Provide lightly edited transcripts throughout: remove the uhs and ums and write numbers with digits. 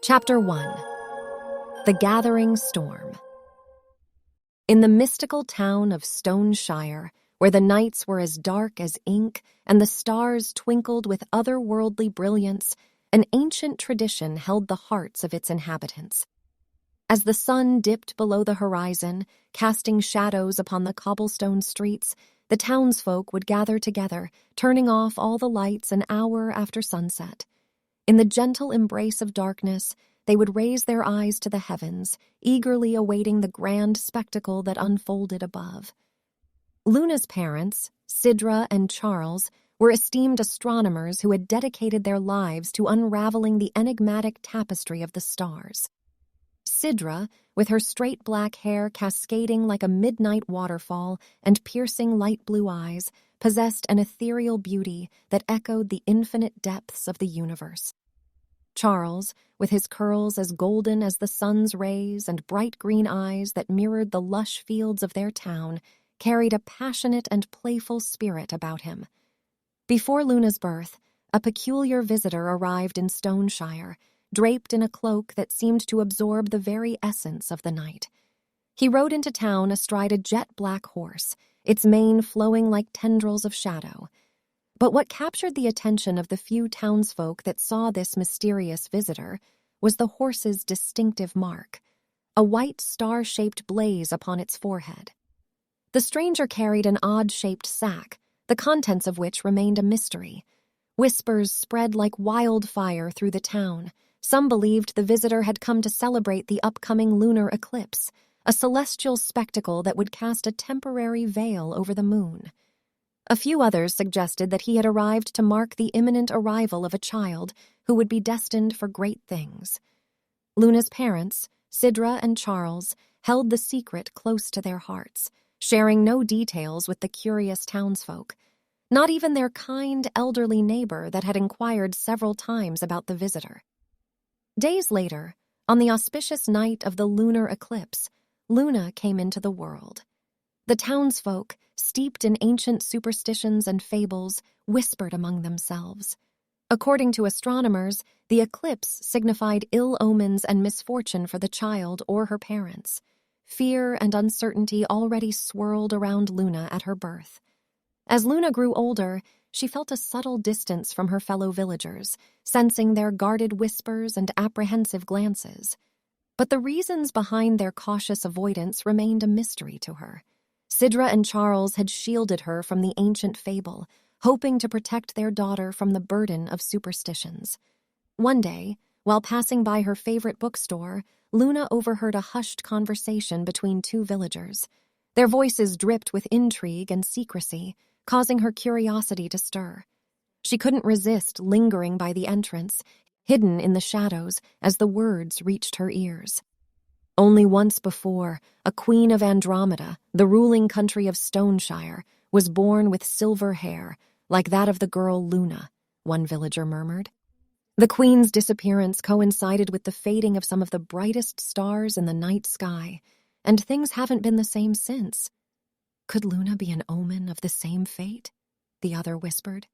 Chapter 1. The Gathering Storm. In the mystical town of Stone Shire, where the nights were as dark as ink and the stars twinkled with otherworldly brilliance, an ancient tradition held the hearts of its inhabitants. As the sun dipped below the horizon, casting shadows upon the cobblestone streets, the townsfolk would gather together, turning off all the lights an hour after sunset. In the gentle embrace of darkness, they would raise their eyes to the heavens, eagerly awaiting the grand spectacle that unfolded above. Luna's parents, Sidra and Charles, were esteemed astronomers who had dedicated their lives to unraveling the enigmatic tapestry of the stars. Sidra, with her straight black hair cascading like a midnight waterfall and piercing light blue eyes, possessed an ethereal beauty that echoed the infinite depths of the universe. Charles, with his curls as golden as the sun's rays and bright green eyes that mirrored the lush fields of their town, carried a passionate and playful spirit about him. Before Luna's birth, a peculiar visitor arrived in Stone Shire, draped in a cloak that seemed to absorb the very essence of the night. He rode into town astride a jet-black horse, its mane flowing like tendrils of shadow. But what captured the attention of the few townsfolk that saw this mysterious visitor was the horse's distinctive mark, a white star-shaped blaze upon its forehead. The stranger carried an odd-shaped sack, the contents of which remained a mystery. Whispers spread like wildfire through the town. Some believed the visitor had come to celebrate the upcoming lunar eclipse, a celestial spectacle that would cast a temporary veil over the moon. A few others suggested that he had arrived to mark the imminent arrival of a child who would be destined for great things. Luna's parents, Sidra and Charles, held the secret close to their hearts, sharing no details with the curious townsfolk, not even their kind elderly neighbor that had inquired several times about the visitor. Days later, on the auspicious night of the lunar eclipse, Luna came into the world. The townsfolk, steeped in ancient superstitions and fables, whispered among themselves. According to astronomers, the eclipse signified ill omens and misfortune for the child or her parents. Fear and uncertainty already swirled around Luna at her birth. As Luna grew older, she felt a subtle distance from her fellow villagers, sensing their guarded whispers and apprehensive glances. But the reasons behind their cautious avoidance remained a mystery to her. Sidra and Charles had shielded her from the ancient fable, hoping to protect their daughter from the burden of superstitions. One day, while passing by her favorite bookstore, Luna overheard a hushed conversation between two villagers. Their voices dripped with intrigue and secrecy, causing her curiosity to stir. She couldn't resist lingering by the entrance, hidden in the shadows as the words reached her ears. Only once before, a queen of Andromeda, the ruling country of Stoneshire, was born with silver hair, like that of the girl Luna, one villager murmured. The queen's disappearance coincided with the fading of some of the brightest stars in the night sky, and things haven't been the same since. Could Luna be an omen of the same fate? The other whispered.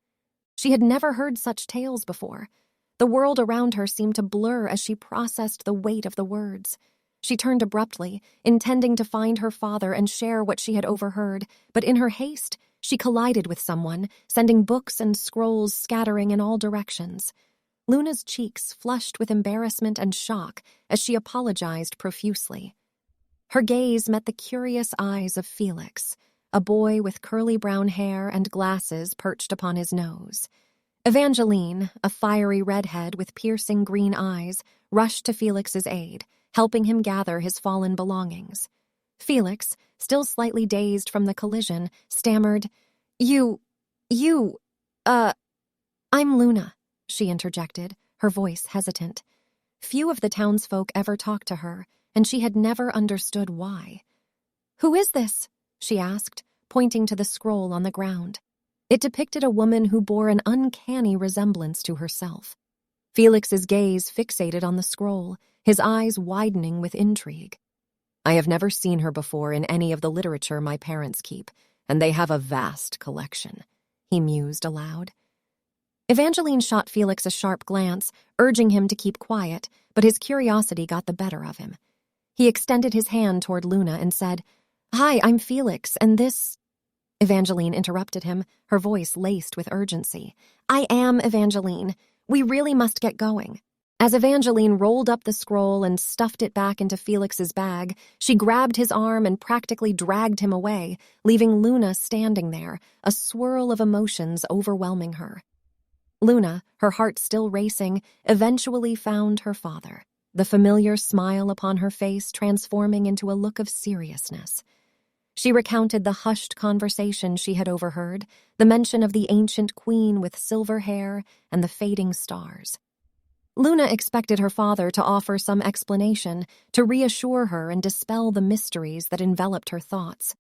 She had never heard such tales before. The world around her seemed to blur as she processed the weight of the words. She turned abruptly, intending to find her father and share what she had overheard, but in her haste, she collided with someone, sending books and scrolls scattering in all directions. Luna's cheeks flushed with embarrassment and shock as she apologized profusely. Her gaze met the curious eyes of Felix, a boy with curly brown hair and glasses perched upon his nose. Evangeline, a fiery redhead with piercing green eyes, rushed to Felix's aid, helping him gather his fallen belongings. Felix, still slightly dazed from the collision, stammered, I'm Luna," she interjected, her voice hesitant. Few of the townsfolk ever talked to her, and she had never understood why. "Who is this?" she asked, pointing to the scroll on the ground. It depicted a woman who bore an uncanny resemblance to herself. Felix's gaze fixated on the scroll, his eyes widening with intrigue. "I have never seen her before in any of the literature my parents keep, and they have a vast collection," he mused aloud. Evangeline shot Felix a sharp glance, urging him to keep quiet, but his curiosity got the better of him. He extended his hand toward Luna and said, "Hi, I'm Felix, and this—" Evangeline interrupted him, her voice laced with urgency. "I am Evangeline. We really must get going." As Evangeline rolled up the scroll and stuffed it back into Felix's bag, she grabbed his arm and practically dragged him away, leaving Luna standing there, a swirl of emotions overwhelming her. Luna, her heart still racing, eventually found her father, the familiar smile upon her face transforming into a look of seriousness. She recounted the hushed conversation she had overheard, the mention of the ancient queen with silver hair and the fading stars. Luna expected her father to offer some explanation, to reassure her and dispel the mysteries that enveloped her thoughts.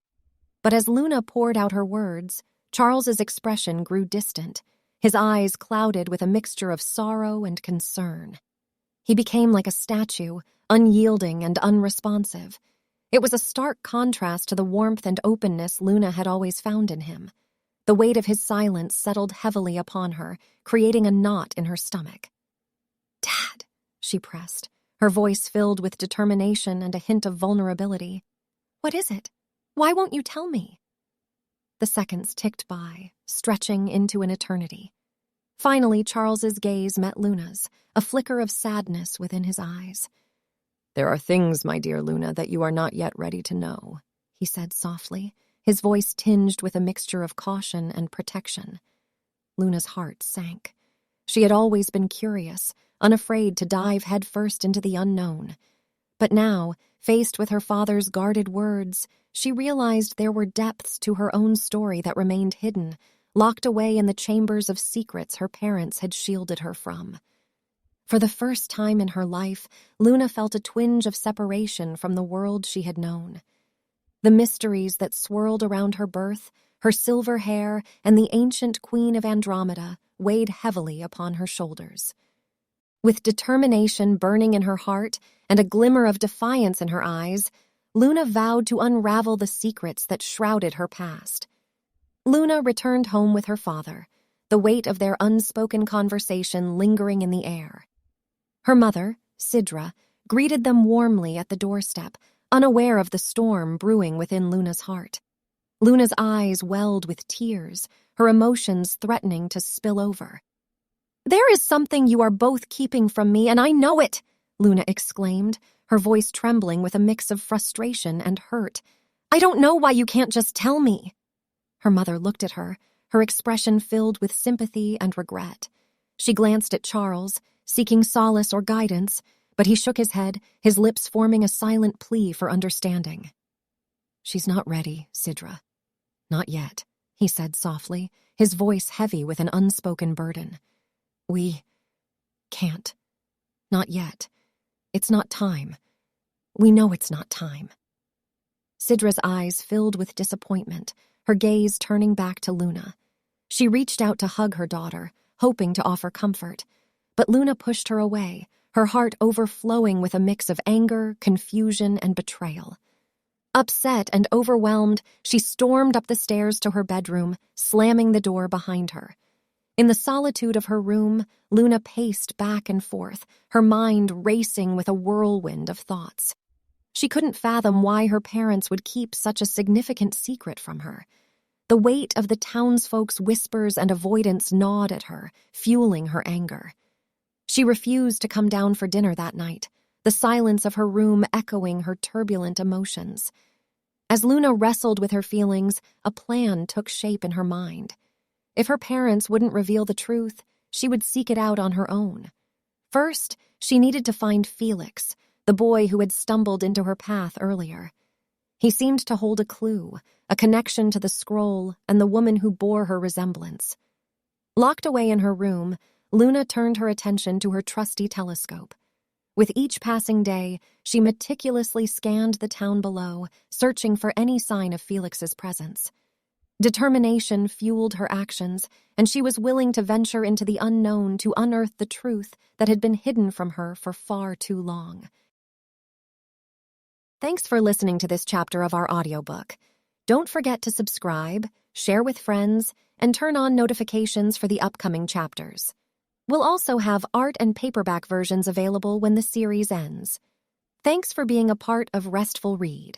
But as Luna poured out her words, Charles's expression grew distant, his eyes clouded with a mixture of sorrow and concern. He became like a statue, unyielding and unresponsive. It was a stark contrast to the warmth and openness Luna had always found in him. The weight of his silence settled heavily upon her, creating a knot in her stomach. "Dad," she pressed, her voice filled with determination and a hint of vulnerability. "What is it? Why won't you tell me?" The seconds ticked by, stretching into an eternity. Finally, Charles's gaze met Luna's, a flicker of sadness within his eyes. "There are things, my dear Luna, that you are not yet ready to know," he said softly, his voice tinged with a mixture of caution and protection. Luna's heart sank. She had always been curious, unafraid to dive headfirst into the unknown. But now, faced with her father's guarded words, she realized there were depths to her own story that remained hidden, locked away in the chambers of secrets her parents had shielded her from. For the first time in her life, Luna felt a twinge of separation from the world she had known. The mysteries that swirled around her birth, her silver hair, and the ancient queen of Andromeda weighed heavily upon her shoulders. With determination burning in her heart and a glimmer of defiance in her eyes, Luna vowed to unravel the secrets that shrouded her past. Luna returned home with her father, the weight of their unspoken conversation lingering in the air. Her mother, Sidra, greeted them warmly at the doorstep, unaware of the storm brewing within Luna's heart. Luna's eyes welled with tears, her emotions threatening to spill over. "There is something you are both keeping from me, and I know it!" Luna exclaimed, her voice trembling with a mix of frustration and hurt. "I don't know why you can't just tell me." Her mother looked at her, her expression filled with sympathy and regret. She glanced at Charles, seeking solace or guidance, but he shook his head, his lips forming a silent plea for understanding. "She's not ready, Sidra. Not yet," he said softly, his voice heavy with an unspoken burden. "We can't. Not yet. It's not time. We know it's not time." Sidra's eyes filled with disappointment, her gaze turning back to Luna. She reached out to hug her daughter, hoping to offer comfort, but Luna pushed her away, her heart overflowing with a mix of anger, confusion, and betrayal. Upset and overwhelmed, she stormed up the stairs to her bedroom, slamming the door behind her. In the solitude of her room, Luna paced back and forth, her mind racing with a whirlwind of thoughts. She couldn't fathom why her parents would keep such a significant secret from her. The weight of the townsfolk's whispers and avoidance gnawed at her, fueling her anger. She refused to come down for dinner that night, the silence of her room echoing her turbulent emotions. As Luna wrestled with her feelings, a plan took shape in her mind. If her parents wouldn't reveal the truth, she would seek it out on her own. First, she needed to find Felix, the boy who had stumbled into her path earlier. He seemed to hold a clue, a connection to the scroll and the woman who bore her resemblance. Locked away in her room, Luna turned her attention to her trusty telescope. With each passing day, she meticulously scanned the town below, searching for any sign of Felix's presence. Determination fueled her actions, and she was willing to venture into the unknown to unearth the truth that had been hidden from her for far too long. Thanks for listening to this chapter of our audiobook. Don't forget to subscribe, share with friends, and turn on notifications for the upcoming chapters. We'll also have art and paperback versions available when the series ends. Thanks for being a part of Restful Read.